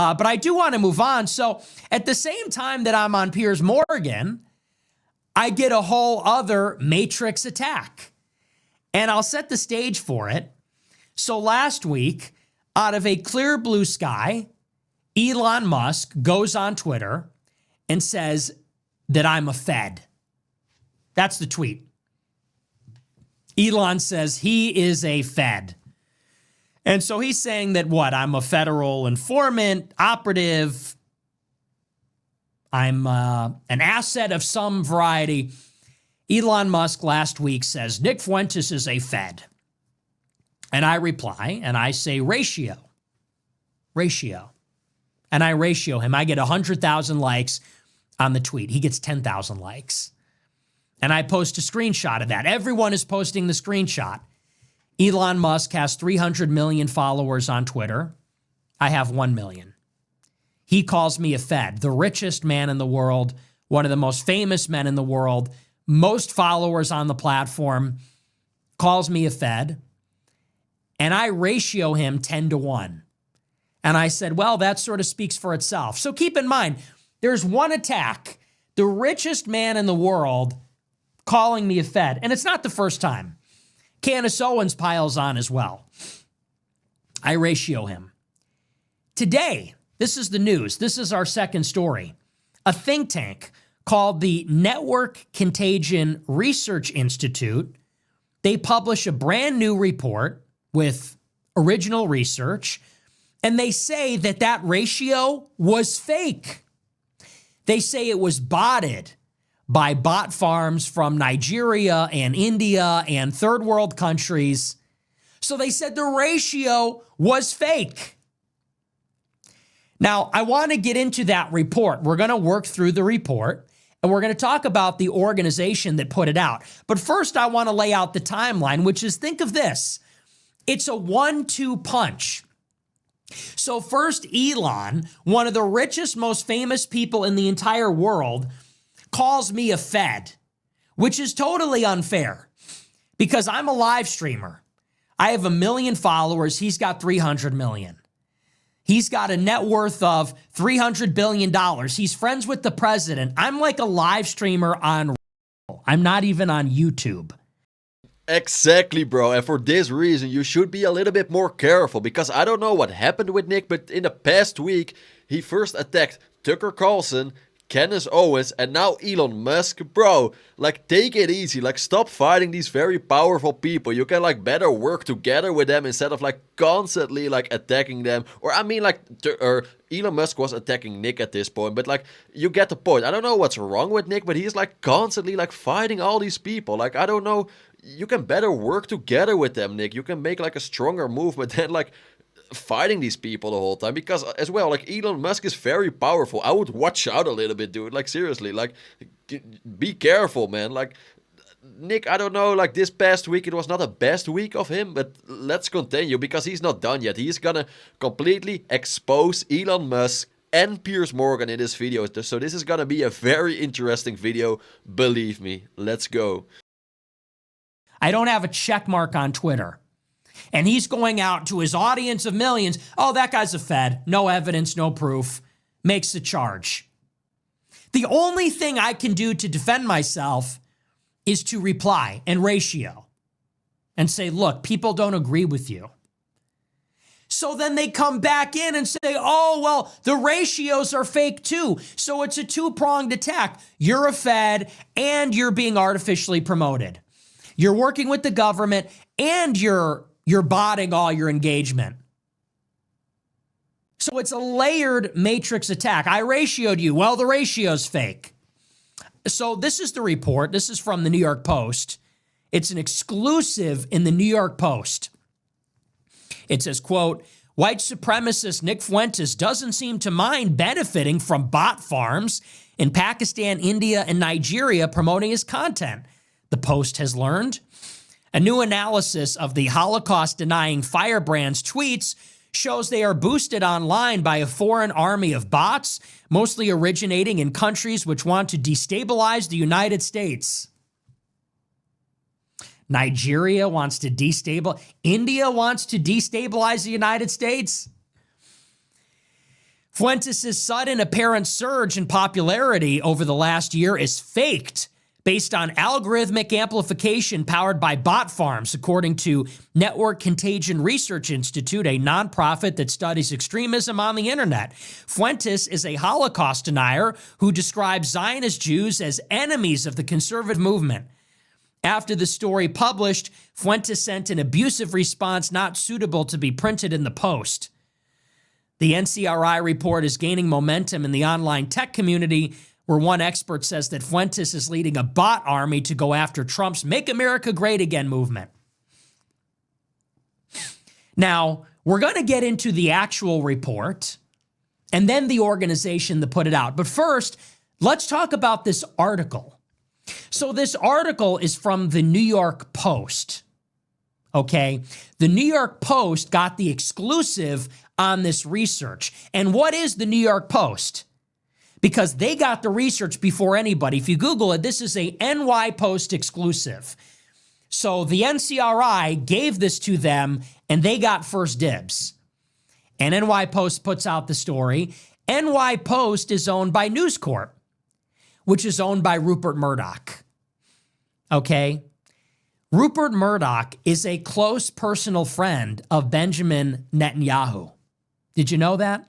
But I do want to move on. So at the same time that I'm on Piers Morgan, I get a whole other Matrix attack. And I'll set the stage for it. So last week, out of a clear blue sky, Elon Musk goes on Twitter and says that I'm a Fed. That's the tweet. Elon says he is a Fed. And so he's saying that what? I'm a federal informant, operative. I'm an asset of some variety. Elon Musk last week says Nick Fuentes is a Fed. And I reply and I say ratio. And I ratio him. I get 100,000 likes on the tweet. He gets 10,000 likes. And I post a screenshot of that. Everyone is posting the screenshot. Elon Musk has 300 million followers on Twitter. I have 1 million. He calls me a Fed, the richest man in the world, one of the most famous men in the world, most followers on the platform, calls me a Fed. And I ratio him 10-1. And I said, well, that sort of speaks for itself. So keep in mind, there's one attack, the richest man in the world calling me a Fed. And it's not the first time. Candace Owens piles on as well. I ratio him. Today, this is the news. This is our second story. A think tank called the Network Contagion Research Institute, they publish a brand new report with original research, and they say that that ratio was fake. They say it was botted by bot farms from Nigeria and India and third world countries. So they said the ratio was fake. Now, I want to get into that report. We're going to work through the report, and we're going to talk about the organization that put it out. But first, I want to lay out the timeline, which is, think of this. It's a 1-2 punch. So first, Elon, one of the richest, most famous people in the entire world, calls me a Fed, which is totally unfair because I'm a live streamer. I have 1 million followers. He's got 300 million. He's got a net worth of $300 billion. He's friends with the president. I'm like a live streamer on. I'm not even on YouTube. Exactly, bro. And for this reason, you should be a little bit more careful because I don't know what happened with Nick, but in the past week, he first attacked Tucker Carlson, Candace Owens, and now Elon Musk. Bro, like, take it easy. Like, stop fighting these very powerful people. You can, like, better work together with them instead of, like, constantly, like, attacking them. Or, I mean, like, Elon Musk was attacking Nick at this point, but, like, you get the point. I don't know what's wrong with Nick, but he's, like, constantly, like, fighting all these people. Like, I don't know. You can better work together with them, Nick. You can make, like, a stronger movement than, like, fighting these people the whole time, because as well, like, Elon Musk is very powerful. I would watch out a little bit, dude. Like, seriously, like, be careful, man. Like, Nick, I don't know, like, this past week it was not the best week of him, but let's continue because he's not done yet. He's gonna completely expose Elon Musk and Piers Morgan in this video. So this is gonna be a very interesting video, believe me. Let's go. I don't have a check mark on Twitter. And he's going out to his audience of millions. Oh, that guy's a Fed. No evidence, no proof. Makes the charge. The only thing I can do to defend myself is to reply and ratio and say, look, people don't agree with you. So then they come back in and say, oh, well, the ratios are fake too. So it's a two-pronged attack. You're a Fed and you're being artificially promoted. You're working with the government and you're botting all your engagement. So it's a layered matrix attack. I ratioed you. Well, the ratio's fake. So this is the report. This is from the New York Post. It's an exclusive in the New York Post. It says, quote, white supremacist Nick Fuentes doesn't seem to mind benefiting from bot farms in Pakistan, India, and Nigeria promoting his content, the Post has learned. A new analysis of the Holocaust-denying firebrand's tweets shows they are boosted online by a foreign army of bots, mostly originating in countries which want to destabilize the United States. Nigeria wants to India wants to destabilize the United States. Fuentes' sudden apparent surge in popularity over the last year is faked based on algorithmic amplification powered by bot farms, according to Network Contagion Research Institute, a nonprofit that studies extremism on the internet. Fuentes is a Holocaust denier who describes Zionist Jews as enemies of the conservative movement. After the story published, Fuentes sent an abusive response not suitable to be printed in the Post. The NCRI report is gaining momentum in the online tech community, where one expert says that Fuentes is leading a bot army to go after Trump's Make America Great Again movement. Now, we're going to get into the actual report and then the organization that put it out. But first, let's talk about this article. So this article is from the New York Post. Okay? The New York Post got the exclusive on this research. And what is the New York Post? Because they got the research before anybody. If you Google it, this is a NY Post exclusive. So the NCRI gave this to them, and they got first dibs. And NY Post puts out the story. NY Post is owned by News Corp, which is owned by Rupert Murdoch. Okay? Rupert Murdoch is a close personal friend of Benjamin Netanyahu. Did you know that?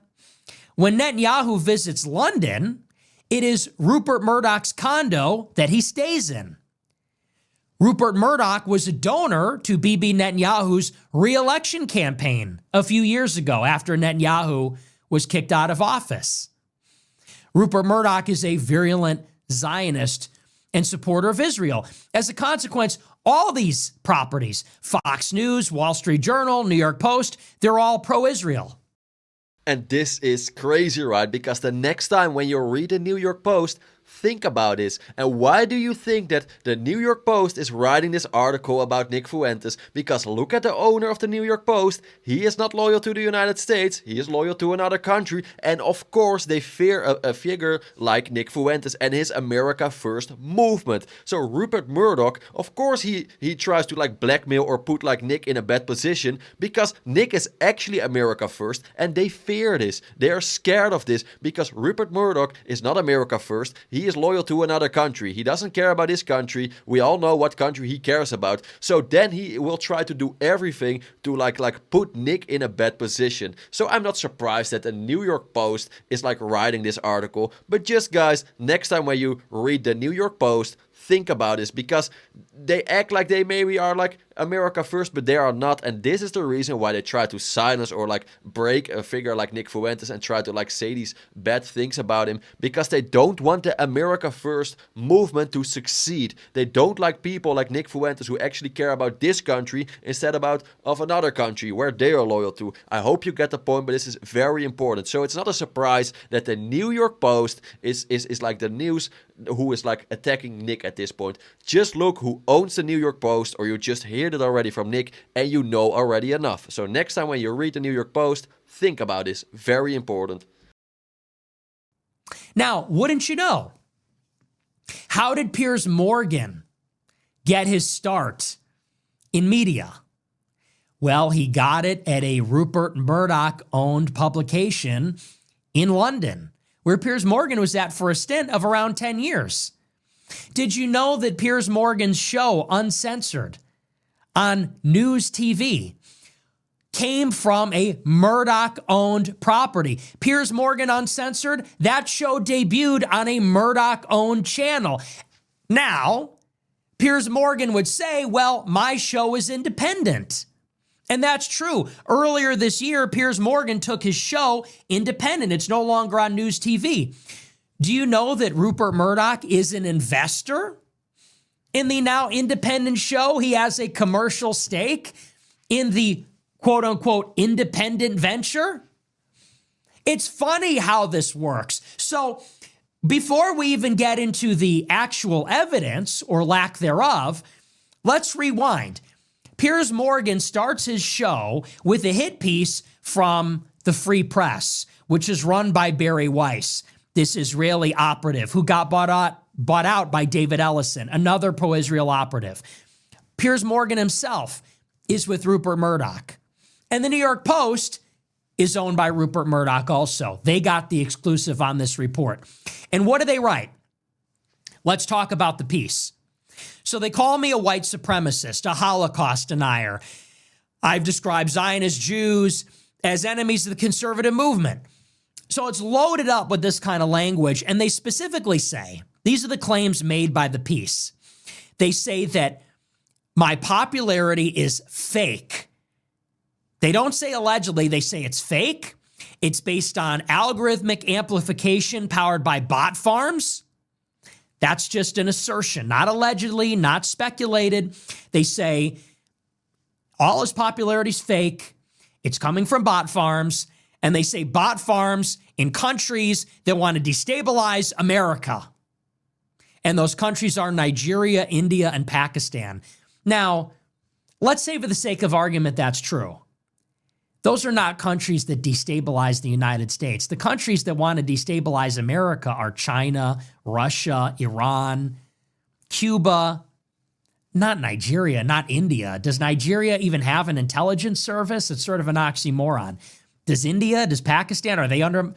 When Netanyahu visits London, it is Rupert Murdoch's condo that he stays in. Rupert Murdoch was a donor to Bibi Netanyahu's re-election campaign a few years ago after Netanyahu was kicked out of office. Rupert Murdoch is a virulent Zionist and supporter of Israel. As a consequence, all these properties, Fox News, Wall Street Journal, New York Post, they're all pro-Israel. And this is crazy, right? Because the next time when you read the New York Post, think about this. And why do you think that the New York Post is writing this article about Nick Fuentes? Because look at the owner of the New York Post. He is not loyal to the United States. He is loyal to another country. And of course, they fear a figure like Nick Fuentes and his America First movement. So Rupert Murdoch, of course, he tries to like blackmail or put like Nick in a bad position because Nick is actually America First, and they fear this. They are scared of this because Rupert Murdoch is not America First. He is loyal to another country. He doesn't care about his country. We all know what country he cares about. So then he will try to do everything to like put Nick in a bad position. So I'm not surprised that the New York Post is like writing this article. But just guys, next time when you read the New York Post, think about this, because they act like they maybe are like America First, but they are not. And this is the reason why they try to silence or like break a figure like Nick Fuentes and try to like say these bad things about him, because they don't want the America First movement to succeed. They don't like people like Nick Fuentes who actually care about this country instead of another country where they are loyal to. I hope you get the point, but this is very important. So it's not a surprise that the New York Post is like the news who is like attacking Nick at this point. Just look who owns the New York Post, or you just heard it already from Nick and you know already enough. So next time when you read the New York Post, think about this. Very important. Now, wouldn't you know? How did Piers Morgan get his start in media? Well, he got it at a Rupert Murdoch-owned publication in London, where Piers Morgan was at for a stint of around 10 years. Did you know that Piers Morgan's show, Uncensored, on News TV, came from a Murdoch-owned property? Piers Morgan Uncensored, that show debuted on a Murdoch-owned channel. Now, Piers Morgan would say, well, my show is independent. And that's true. Earlier this year, Piers Morgan took his show independent. It's no longer on News TV. Do you know that Rupert Murdoch is an investor in the now independent show? He has a commercial stake in the quote-unquote independent venture. It's funny how this works. So before we even get into the actual evidence or lack thereof, let's rewind. Piers Morgan starts his show with a hit piece from the Free Press, which is run by Barry Weiss, this Israeli operative who got bought out by David Ellison, another pro-Israel operative. Piers Morgan himself is with Rupert Murdoch. And the New York Post is owned by Rupert Murdoch also. They got the exclusive on this report. And what do they write? Let's talk about the piece. So they call me a white supremacist, a Holocaust denier. I've described Zionist Jews as enemies of the conservative movement. So it's loaded up with this kind of language, and they specifically say, these are the claims made by the piece. They say that my popularity is fake. They don't say allegedly, they say it's fake. It's based on algorithmic amplification powered by bot farms. That's just an assertion, not allegedly, not speculated. They say all his popularity is fake. It's coming from bot farms. And they say bot farms in countries that want to destabilize America. And those countries are Nigeria, India, and Pakistan. Now, let's say for the sake of argument that's true. Those are not countries that destabilize the United States. The countries that want to destabilize America are China, Russia, Iran, Cuba, not Nigeria, not India. Does Nigeria even have an intelligence service? It's sort of an oxymoron. Does India, does Pakistan, are they under,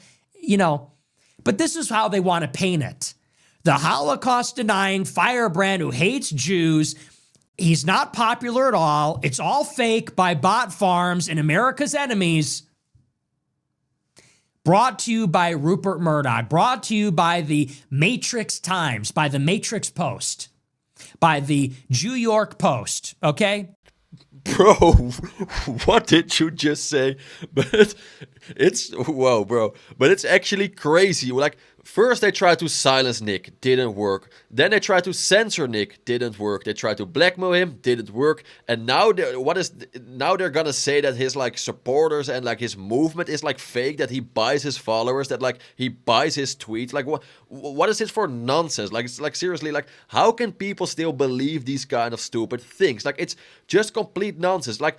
but this is how they want to paint it. The Holocaust-denying firebrand who hates Jews. He's not popular at all. It's all fake by bot farms and America's enemies. Brought to you by Rupert Murdoch. Brought to you by the Matrix Times, by the Matrix Post, by the New York Post, okay? Bro, what did you just say? But whoa, bro. But it's actually crazy. Like, first they tried to silence Nick, didn't work. Then they tried to censor Nick, didn't work. They tried to blackmail him, didn't work. And now they're gonna say that his like supporters and like his movement is like fake, that he buys his followers, that like he buys his tweets. Like what is this for nonsense? Like, it's like, seriously, like, how can people still believe these kind of stupid things? Like, it's just complete nonsense. Like,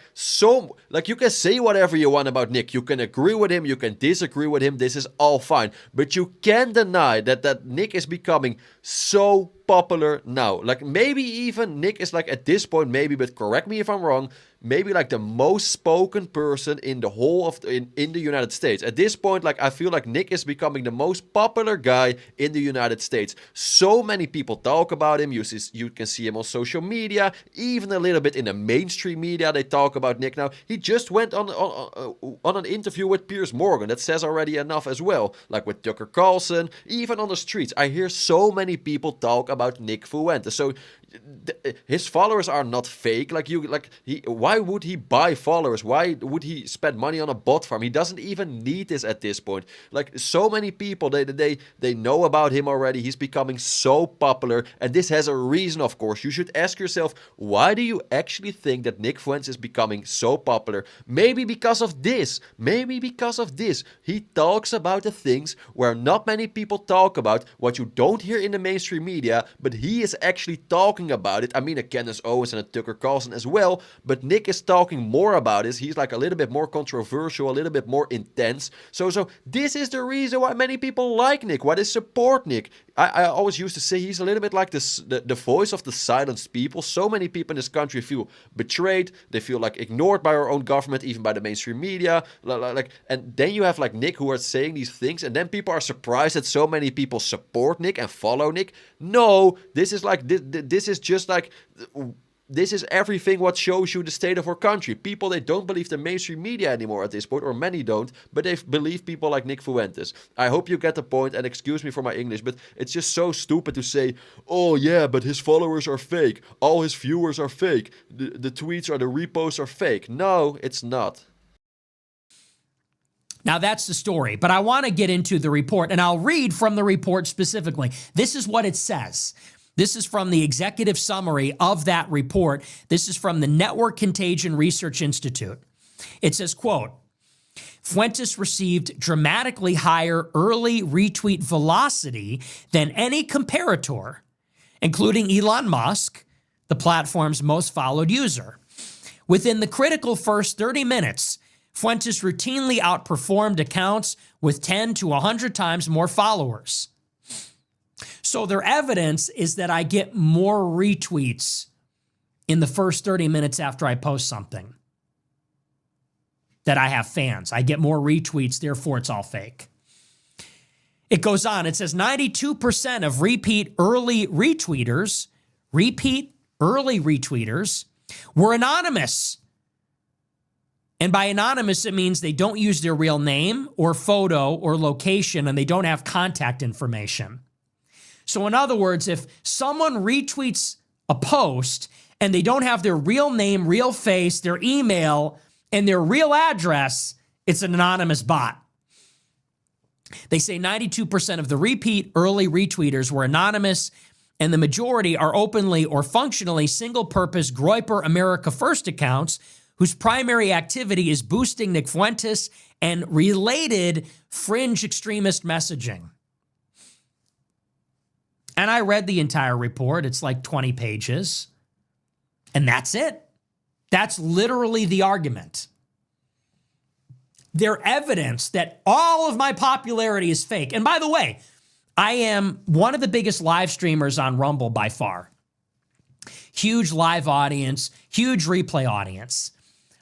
you can say whatever you want about Nick. You can agree with him, you can disagree with him. This is all fine. But you can't deny that Nick is becoming so popular now. Like, maybe even Nick is like, at this point, maybe, but correct me if I'm wrong, maybe like the most spoken person in the whole of in the United States. At this point, like, I feel like Nick is becoming the most popular guy in the United States. So many people talk about him. You can see him on social media, even a little bit in the mainstream media. They talk about Nick now. He just went on an interview with Piers Morgan. That says already enough as well. Like with Tucker Carlson, even on the streets, I hear so many people talk about Nick Fuentes. So his followers are not fake. Why would he buy followers? Why would he spend money on a bot farm? He doesn't even need this at this point. Like, so many people, they know about him already. He's becoming so popular, and this has a reason, of course. You should ask yourself, why do you actually think that Nick Fuentes is becoming so popular? Maybe because of this. Maybe because of this. He talks about the things where not many people talk about, what you don't hear in the mainstream media, but he is actually talking about it. I mean, a Candace Owens and a Tucker Carlson as well, but Nick is talking more about it. He's like a little bit more controversial, a little bit more intense. So this is the reason why many people like Nick, why they support Nick. I always used to say he's a little bit like the voice of the silenced people. So many people in this country feel betrayed. They feel like ignored by our own government, even by the mainstream media. And then you have like Nick who are saying these things, and then people are surprised that so many people support Nick and follow Nick. No, this is like this is just like. This is everything what shows you the state of our country. People, they don't believe the mainstream media anymore at this point, or many don't, but they believe people like Nick Fuentes. I hope you get the point, and excuse me for my English, but it's just so stupid to say, oh yeah, but his followers are fake. All his viewers are fake. The tweets or the reposts are fake. No, it's not. Now, that's the story, but I want to get into the report, and I'll read from the report specifically. This is what it says. This is from the executive summary of that report. This is from the Network Contagion Research Institute. It says, quote, Fuentes received dramatically higher early retweet velocity than any comparator, including Elon Musk, the platform's most followed user. Within the critical first 30 minutes, Fuentes routinely outperformed accounts with 10 to 100 times more followers. So their evidence is that I get more retweets in the first 30 minutes after I post something. that I have fans. I get more retweets, therefore it's all fake. It goes on. It says 92% of repeat early retweeters were anonymous. And by anonymous, it means they don't use their real name or photo or location, and they don't have contact information. So in other words, if someone retweets a post and they don't have their real name, real face, their email, and their real address, it's an anonymous bot. They say 92% of the repeat early retweeters were anonymous, and the majority are openly or functionally single-purpose Groyper America First accounts whose primary activity is boosting Nick Fuentes and related fringe extremist messaging. And I read the entire report. It's like 20 pages. And that's it. That's literally the argument. Their evidence that all of my popularity is fake. And by the way, I am one of the biggest live streamers on Rumble by far. Huge live audience, huge replay audience.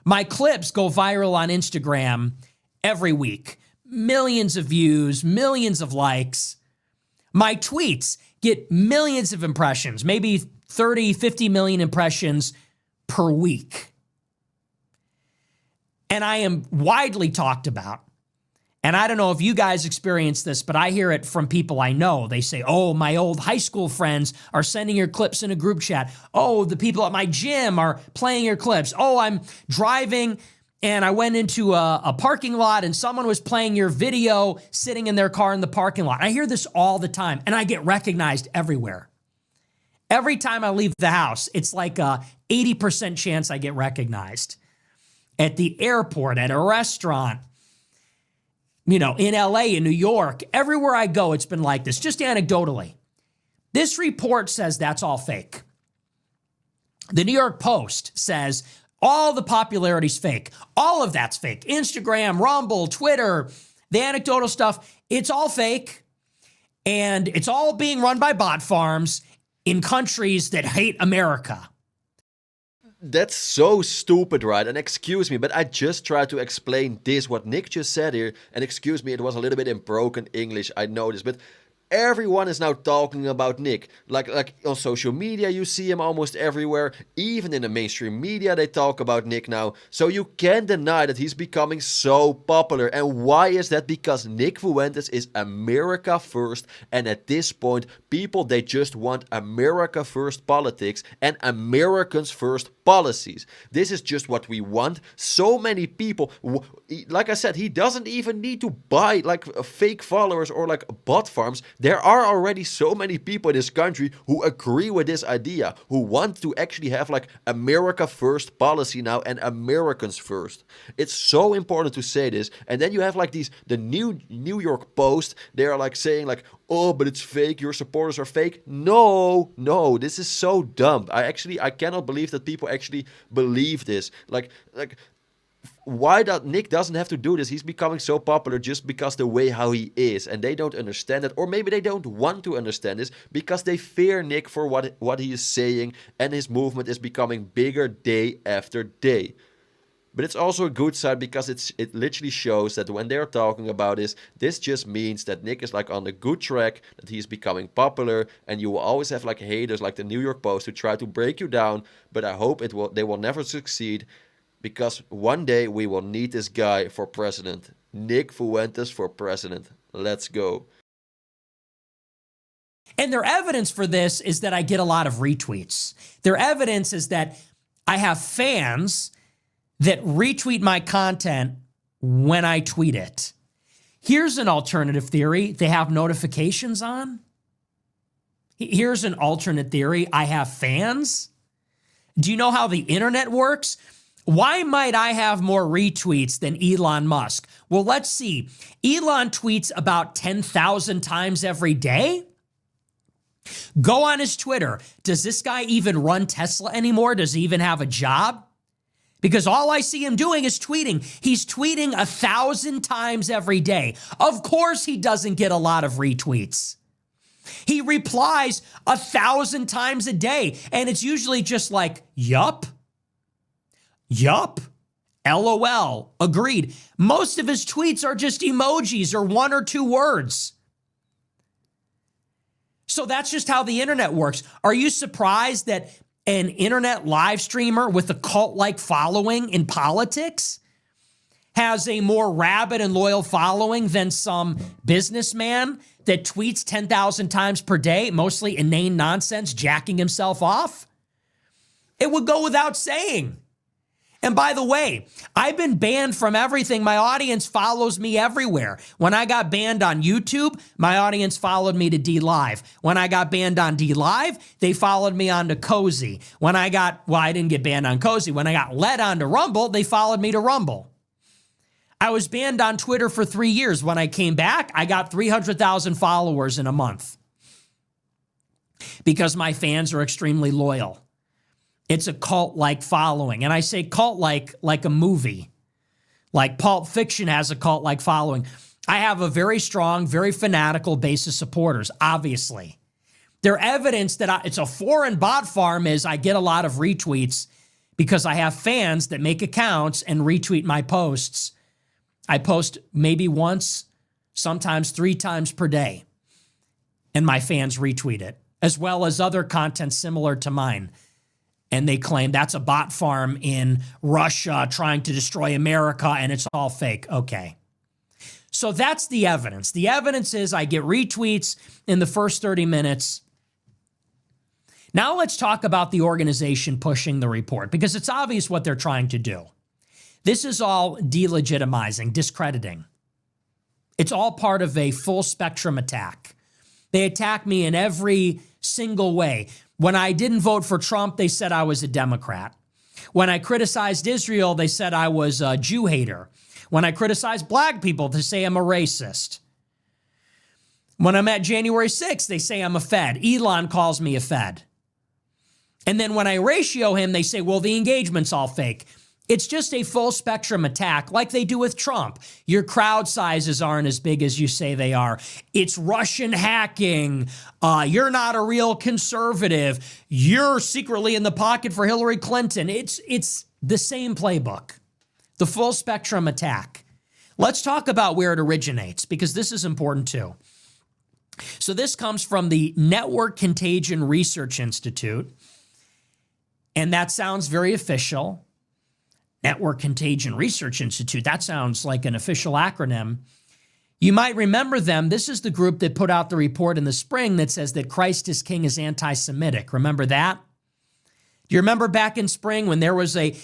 My clips go viral on Instagram every week. Millions of views, millions of likes. My tweets get millions of impressions, maybe 30, 50 million impressions per week. And I am widely talked about. And I don't know if you guys experience this, but I hear it from people I know. They say, oh, my old high school friends are sending your clips in a group chat. Oh, the people at my gym are playing your clips. Oh, I'm driving and I went into a parking lot and someone was playing your video sitting in their car in the parking lot. I hear this all the time and I get recognized everywhere. Every time I leave the house, it's like a 80% chance I get recognized. At the airport, at a restaurant, you know, in LA, in New York, everywhere I go, it's been like this, just anecdotally. This report says that's all fake. The New York Post says all the popularity's fake. All of that's fake. Instagram, Rumble, Twitter, the anecdotal stuff, it's all fake. And it's all being run by bot farms in countries that hate America. That's so stupid, right? And excuse me, but I just tried to explain this, what Nick just said here. And excuse me, it was a little bit in broken English, I know this, but everyone is now talking about Nick. Like on social media, you see him almost everywhere. Even in the mainstream media, they talk about Nick now. So you can't deny that he's becoming so popular. And why is that? Because Nick Fuentes is America first. And at this point, people, they just want America first politics and Americans first policies. This is just what we want. So many people, like I said, he doesn't even need to buy like fake followers or like bot farms. There are already so many people in this country who agree with this idea, who want to actually have like America first policy now and Americans first. It's so important to say this. And then you have like the New York Post, they are like saying like, oh, but it's fake, your supporters are fake. No, this is so dumb. I cannot believe that people actually believe this. Like why Nick doesn't have to do this. He's becoming so popular just because the way how he is, and they don't understand it, or maybe they don't want to understand this because they fear Nick for what he is saying, and his movement is becoming bigger day after day. But it's also a good side because it literally shows that when they're talking about this just means that Nick is like on a good track, that he's becoming popular, and you will always have like haters like the New York Post who try to break you down, but I hope they will never succeed. Because one day we will need this guy for president. Nick Fuentes for president. Let's go. And their evidence for this is that I get a lot of retweets. Their evidence is that I have fans that retweet my content when I tweet it. Here's an alternative theory. They have notifications on. Here's an alternate theory. I have fans. Do you know how the internet works? Why might I have more retweets than Elon Musk? Well, let's see. Elon tweets about 10,000 times every day. Go on his Twitter. Does this guy even run Tesla anymore? Does he even have a job? Because all I see him doing is tweeting. He's tweeting 1,000 times every day. Of course he doesn't get a lot of retweets. He replies 1,000 times a day, and it's usually just like, yup. LOL, agreed. Most of his tweets are just emojis or 1 or 2 words. So that's just how the internet works. Are you surprised that an internet live streamer with a cult-like following in politics has a more rabid and loyal following than some businessman that tweets 10,000 times per day, mostly inane nonsense, jacking himself off? It would go without saying. And by the way, I've been banned from everything. My audience follows me everywhere. When I got banned on YouTube, my audience followed me to DLive. When I got banned on DLive, they followed me onto Cozy. I didn't get banned on Cozy. When I got led onto Rumble, they followed me to Rumble. I was banned on Twitter for 3 years. When I came back, I got 300,000 followers in a month because my fans are extremely loyal. It's a cult-like following. And I say cult-like like a movie. Like Pulp Fiction has a cult-like following. I have a very strong, very fanatical base of supporters, obviously. Their evidence that it's a foreign bot farm is I get a lot of retweets because I have fans that make accounts and retweet my posts. I post maybe once, sometimes 3 times per day, and my fans retweet it, as well as other content similar to mine. And they claim that's a bot farm in Russia trying to destroy America, and it's all fake. Okay. So that's the evidence. The evidence is I get retweets in the first 30 minutes. Now let's talk about the organization pushing the report, because it's obvious what they're trying to do. This is all delegitimizing, discrediting. It's all part of a full spectrum attack. They attack me in every single way. When I didn't vote for Trump, they said I was a Democrat. When I criticized Israel, they said I was a Jew hater. When I criticized black people, they say I'm a racist. When I'm at January 6th, they say I'm a Fed. Elon calls me a Fed. And then when I ratio him, they say, well, the engagement's all fake. It's just a full spectrum attack like they do with Trump. Your crowd sizes aren't as big as you say they are. It's Russian hacking. You're not a real conservative. You're secretly in the pocket for Hillary Clinton. It's the same playbook, the full spectrum attack. Let's talk about where it originates, because this is important too. So this comes from the Network Contagion Research Institute, and that sounds very official. Network Contagion Research Institute. That sounds like an official acronym. You might remember them. This is the group that put out the report in the spring that says that Christ is King is anti-Semitic. Remember that? Do you remember back in spring when there was a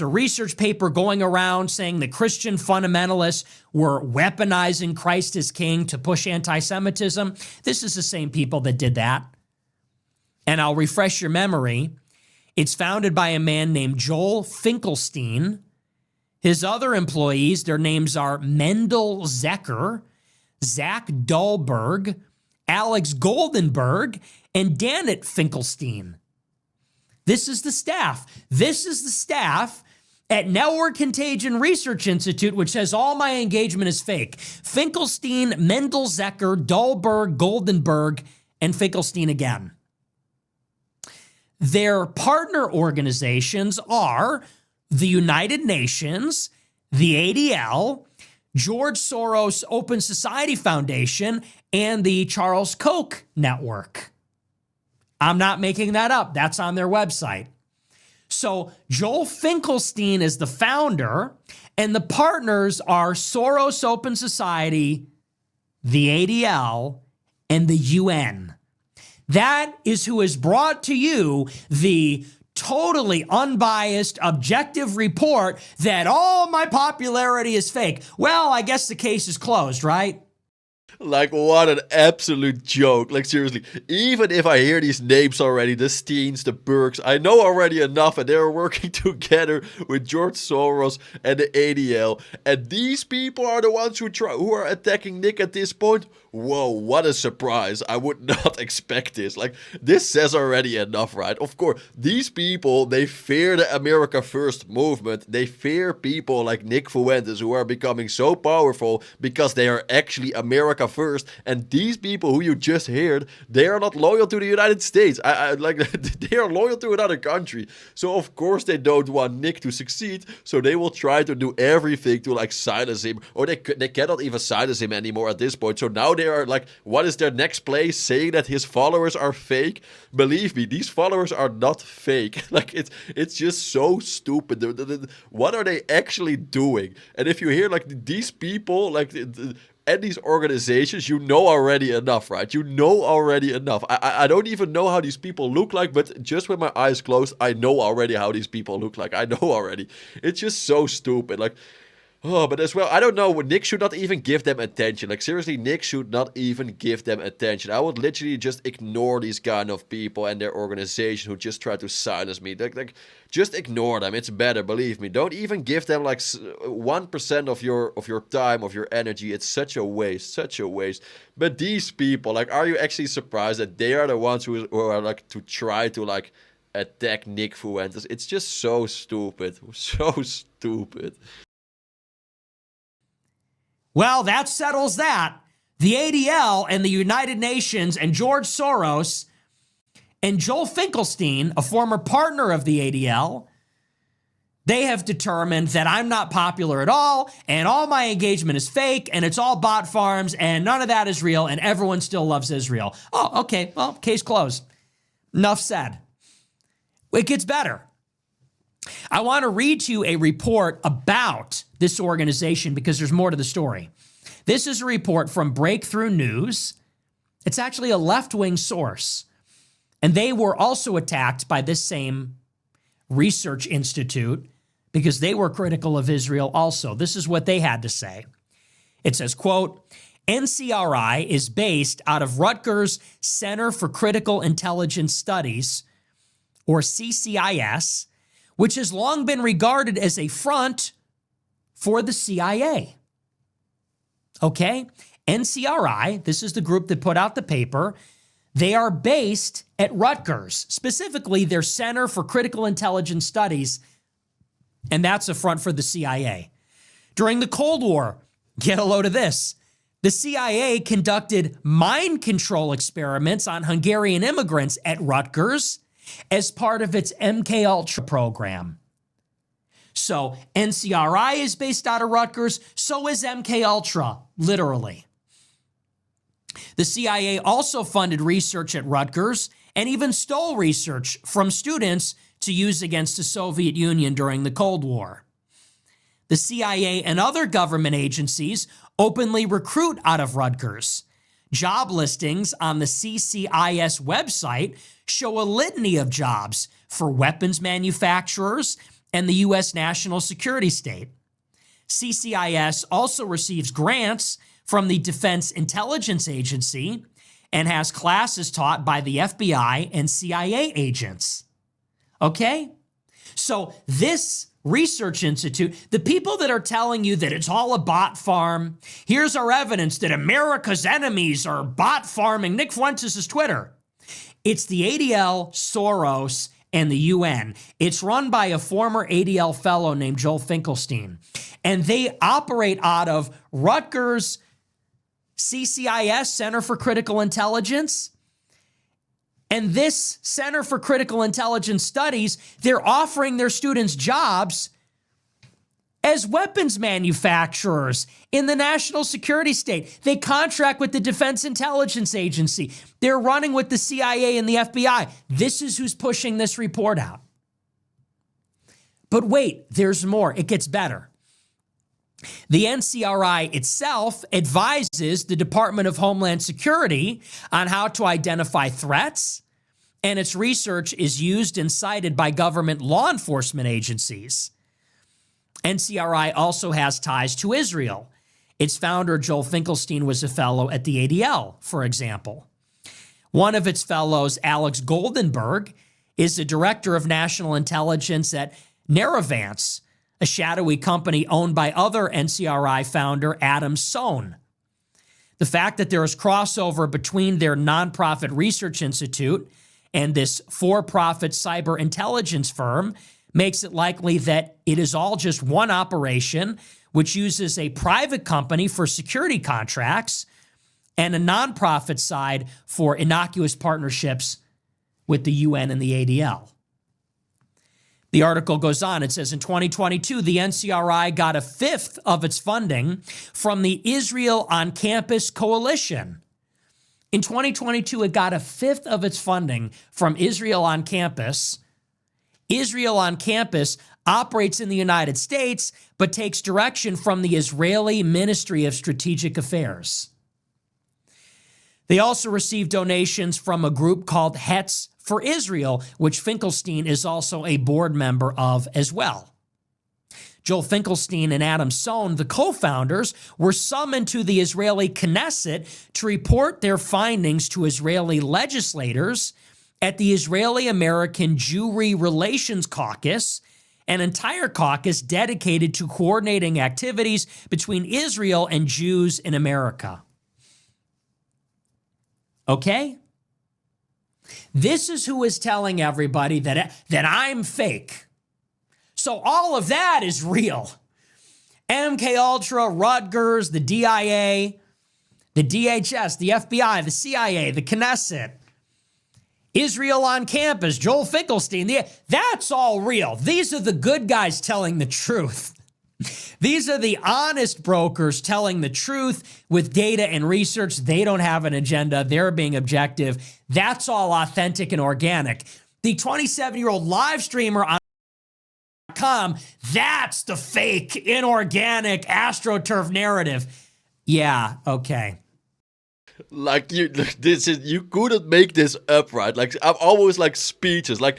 research paper going around saying that Christian fundamentalists were weaponizing Christ as King to push anti-Semitism? This is the same people that did that. And I'll refresh your memory. It's founded by a man named Joel Finkelstein. His other employees, their names are Mendel Zecker, Zach Dahlberg, Alex Goldenberg, and Danit Finkelstein. This is the staff. This is the staff at Network Contagion Research Institute, which says all my engagement is fake. Finkelstein, Mendel Zecker, Dahlberg, Goldenberg, and Finkelstein again. Their partner organizations are the United Nations, the ADL, George Soros Open Society Foundation, and the Charles Koch Network. I'm not making that up. That's on their website. So Joel Finkelstein is the founder, and the partners are Soros Open Society, the ADL, and the UN. That is who has brought to you the totally unbiased, objective report that all my popularity is fake. Well, I guess the case is closed, right? Like, what an absolute joke. Like, seriously, even if I hear these names already, the Steens, the Burks, I know already enough, and they're working together with George Soros and the ADL. And these people are the ones who are attacking Nick at this point. Whoa, what a surprise. I would not expect this. Like, this says already enough, right? Of course, these people, they fear the America First movement. They fear people like Nick Fuentes, who are becoming so powerful because they are actually America America first, and these people who you just heard, they are not loyal to the United States. Like they are loyal to another country. So of course they don't want Nick to succeed. So they will try to do everything to like silence him, or they cannot even silence him anymore at this point. So now they are like, what is their next play? Saying that his followers are fake. Believe me, these followers are not fake. Like it's just so stupid. What are they actually doing? And if you hear like these people, like and these organizations, you know already enough, right? You know already enough. I don't even know how these people look like, but just with my eyes closed, I know already how these people look like. I know already. It's just so stupid. Like, oh, but as well, I don't know. Nick should not even give them attention. Like, seriously, Nick should not even give them attention. I would literally just ignore these kind of people and their organization who just try to silence me. Like, just ignore them. It's better, believe me. Don't even give them like 1% of your time, of your energy. It's such a waste. But these people, like, are you actually surprised that they are the ones who are like to try to like attack Nick Fuentes? It's just so stupid. So stupid. Well, that settles that. The ADL and the United Nations and George Soros and Joel Finkelstein, a former partner of the ADL, they have determined that I'm not popular at all, and all my engagement is fake, and it's all bot farms, and none of that is real, and everyone still loves Israel. Oh, okay, well, case closed. Enough said. It gets better. I want to read to you a report about this organization because there's more to the story. This is a report from Breakthrough News. It's actually a left-wing source. And they were also attacked by this same research institute because they were critical of Israel also. This is what they had to say. It says, quote, NCRI is based out of Rutgers Center for Critical Intelligence Studies, or CCIS, which has long been regarded as a front for the CIA. Okay? NCRI, this is the group that put out the paper, they are based at Rutgers, specifically their Center for Critical Intelligence Studies, and that's a front for the CIA. During the Cold War, get a load of this, the CIA conducted mind control experiments on Hungarian immigrants at Rutgers as part of its MKUltra program. So NCRI is based out of Rutgers, so is MKUltra, literally. The CIA also funded research at Rutgers and even stole research from students to use against the Soviet Union during the Cold War. The CIA and other government agencies openly recruit out of Rutgers. Job listings on the CCIS website show a litany of jobs for weapons manufacturers and the U.S. national security state. CCIS also receives grants from the Defense Intelligence Agency and has classes taught by the FBI and CIA agents. Okay? So this research institute, the people that are telling you that it's all a bot farm, here's our evidence that America's enemies are bot farming Nick Fuentes' Twitter. It's the ADL, Soros, and the UN. It's run by a former ADL fellow named Joel Finkelstein. And they operate out of Rutgers CCIS, Center for Critical Intelligence. And this Center for Critical Intelligence Studies, they're offering their students jobs as weapons manufacturers in the national security state. They contract with the Defense Intelligence Agency. They're running with the CIA and the FBI. This is who's pushing this report out. But wait, there's more. It gets better. The NCRI itself advises the Department of Homeland Security on how to identify threats, and its research is used and cited by government law enforcement agencies. NCRI also has ties to Israel. Its founder, Joel Finkelstein, was a fellow at the ADL, for example. One of its fellows, Alex Goldenberg, is the director of national intelligence at Narrowvance, a shadowy company owned by other NCRI founder Adam Sohn. The fact that there is crossover between their nonprofit research institute and this for-profit cyber intelligence firm makes it likely that it is all just one operation which uses a private company for security contracts and a nonprofit side for innocuous partnerships with the UN and the ADL. The article goes on. It says in 2022, the NCRI got a fifth of its funding from the Israel on Campus Coalition. In 2022, it got a fifth of its funding from Israel on Campus. Israel on Campus operates in the United States, but takes direction from the Israeli Ministry of Strategic Affairs. They also received donations from a group called Hetz for Israel, which Finkelstein is also a board member of as well. Joel Finkelstein and Adam Sohn, the co-founders, were summoned to the Israeli Knesset to report their findings to Israeli legislators at the Israeli-American Jewry Relations Caucus, an entire caucus dedicated to coordinating activities between Israel and Jews in America. Okay? This is who is telling everybody that I'm fake. So all of that is real. MK Ultra, Rutgers, the DIA, the DHS, the FBI, the CIA, the Knesset, Israel on Campus, Joel Finkelstein, that's all real. These are the good guys telling the truth. These are the honest brokers telling the truth with data and research. They don't have an agenda. They're being objective. That's all authentic and organic. The 27-year-old live streamer on .com, that's the fake, inorganic, AstroTurf narrative. Yeah, okay. Like you couldn't make this up, right? Like I'm almost like speechless. Like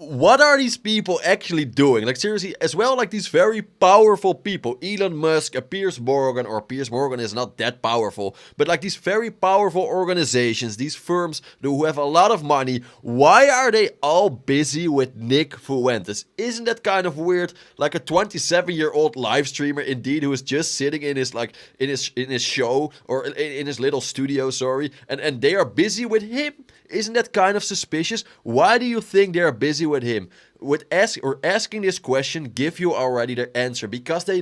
what are these people actually doing? Like seriously, as well, like these very powerful people, Elon Musk, Piers Morgan, or Piers Morgan is not that powerful, but like these very powerful organizations, these firms who have a lot of money, why are they all busy with Nick Fuentes? Isn't that kind of weird? Like a 27-year-old live streamer, indeed, who is just sitting in his in his show or in his little studio, sorry, and they are busy with him. Isn't that kind of suspicious? Why do you think they are busy with him? With asking this question, give you already the answer. Because they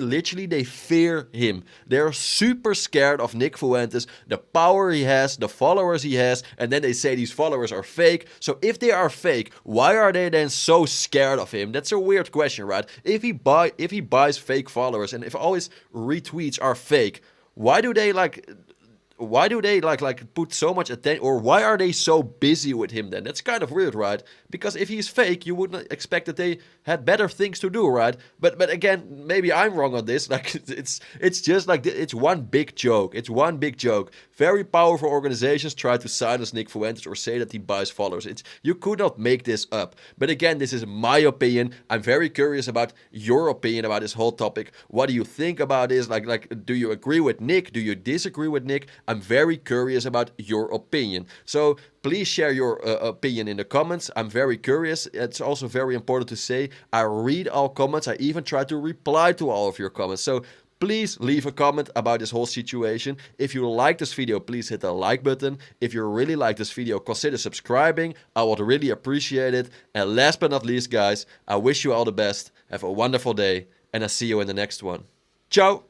fear him. They're super scared of Nick Fuentes, the power he has, the followers he has, and then they say these followers are fake. So if they are fake, why are they then so scared of him? That's a weird question, right? If he buys fake followers and if all his retweets are fake, why do they put so much attention, or why are they so busy with him then? That's kind of weird, right? Because if he's fake, you wouldn't expect that they had better things to do, right? But again, maybe I'm wrong on this. Like it's just like it's one big joke. It's one big joke. Very powerful organizations try to silence Nick Fuentes or say that he buys followers. You could not make this up. But again, this is my opinion. I'm very curious about your opinion about this whole topic. What do you think about this? Like, do you agree with Nick? Do you disagree with Nick? I'm very curious about your opinion. So please share your opinion in the comments. I'm very curious. It's also very important to say I read all comments. I even try to reply to all of your comments. So please leave a comment about this whole situation. If you like this video, please hit the like button. If you really like this video, consider subscribing. I would really appreciate it. And last but not least, guys, I wish you all the best. Have a wonderful day, and I'll see you in the next one. Ciao!